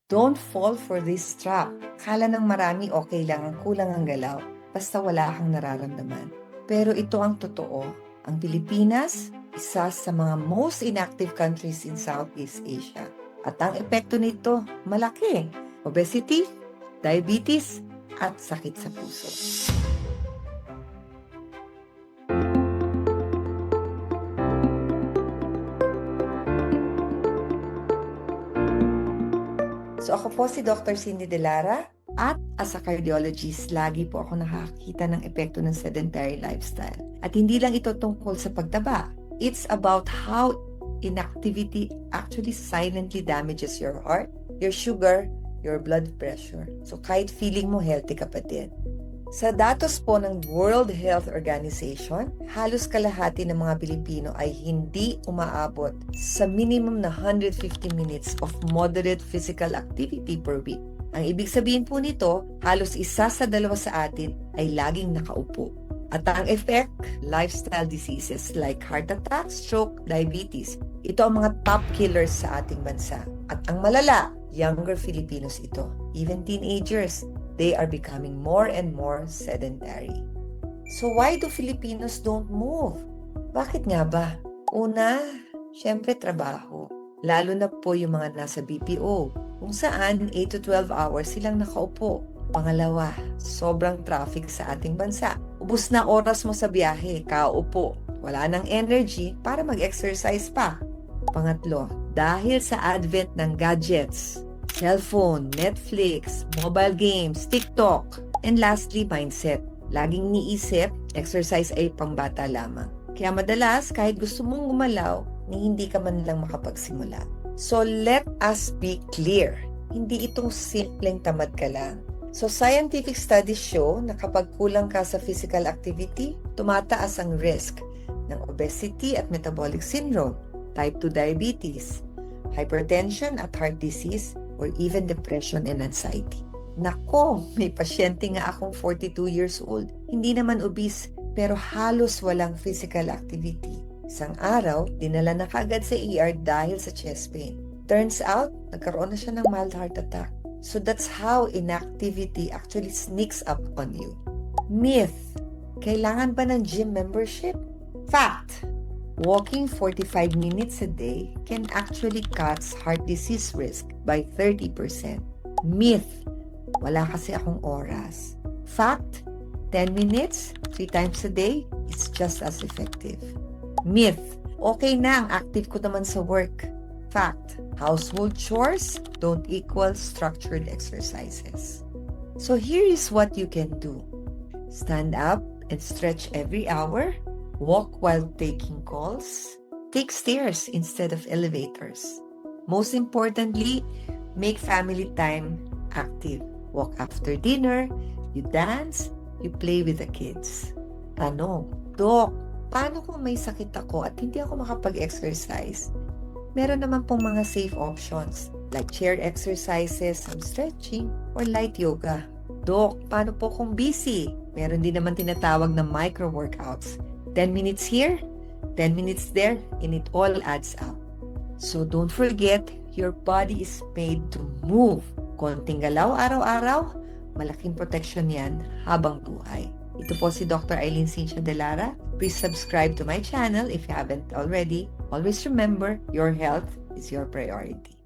Don't fall for this trap. Kala ng marami okay lang ang kulang ang galaw, basta wala kang nararamdaman. Pero ito ang totoo. Ang Pilipinas, isa sa mga most inactive countries in Southeast Asia. At ang epekto nito, malaki. Obesity, diabetes, at sakit sa puso. So ako po si Dr. Cindy De Lara at as a cardiologist, lagi po ako nakakita ng epekto ng sedentary lifestyle. At hindi lang ito tungkol sa pagtaba. It's about how inactivity actually silently damages your heart, your sugar, your blood pressure. So kahit feeling mo healthy ka pa din. Sa datos po ng World Health Organization, halos kalahati ng mga Pilipino ay hindi umaabot sa minimum na 150 minutes of moderate physical activity per week. Ang ibig sabihin po nito, halos isa sa dalawa sa atin ay laging nakaupo. At ang effect, lifestyle diseases like heart attack, stroke, diabetes. Ito ang mga top killers sa ating bansa. At ang malala, younger Filipinos ito. Even teenagers, they are becoming more and more sedentary. So why do Filipinos don't move? Bakit nga ba? Una, syempre trabaho. Lalo na po yung mga nasa BPO, kung saan 8 to 12 hours silang nakaupo. Pangalawa, sobrang traffic sa ating bansa. Ubus na oras mo sa biyahe, kaupo. Wala nang energy para mag-exercise pa. Pangatlo, dahil sa advent ng gadgets, cellphone, Netflix, mobile games, TikTok. And lastly, mindset. Laging niisip, exercise ay pangbata lamang. Kaya madalas, kahit gusto mong gumalaw, ni hindi ka man lang makapagsimula. So let us be clear. Hindi itong simpleng tamad ka lang. So scientific studies show na kapag kulang ka sa physical activity, tumataas ang risk ng obesity at metabolic syndrome, type 2 diabetes, hypertension at heart disease, or even depression and anxiety. Nako, may pasyente nga akong 42 years old. Hindi naman obese, pero halos walang physical activity. Isang araw, dinala na kaagad sa ER dahil sa chest pain. Turns out, nagkaroon na siya ng mild heart attack. So that's how inactivity actually sneaks up on you. Myth, kailangan ba ng gym membership? Fact, walking 45 minutes a day can actually cut heart disease risk by 30%. Myth, wala kasi akong oras. Fact, 10 minutes, 3 times a day is just as effective. Myth, okay na ang active ko naman sa work. Fact, household chores don't equal structured exercises. So here is what you can do. Stand up and stretch every hour. Walk while taking calls. Take stairs instead of elevators. Most importantly, make family time active. Walk after dinner, you dance, you play with the kids. Tanong, Dok, paano kung may sakit ako at hindi ako makapag-exercise? Meron naman pong mga safe options like chair exercises, some stretching, or light yoga. Dok, paano po kung busy? Meron din naman tinatawag na micro-workouts. 10 minutes here, 10 minutes there, and it all adds up. So don't forget, your body is made to move. Konting galaw araw-araw, malaking protection yan habang buhay. Ito po si Dr. Eileen Cynthia De Lara. Please subscribe to my channel if you haven't already. Always remember, your health is your priority.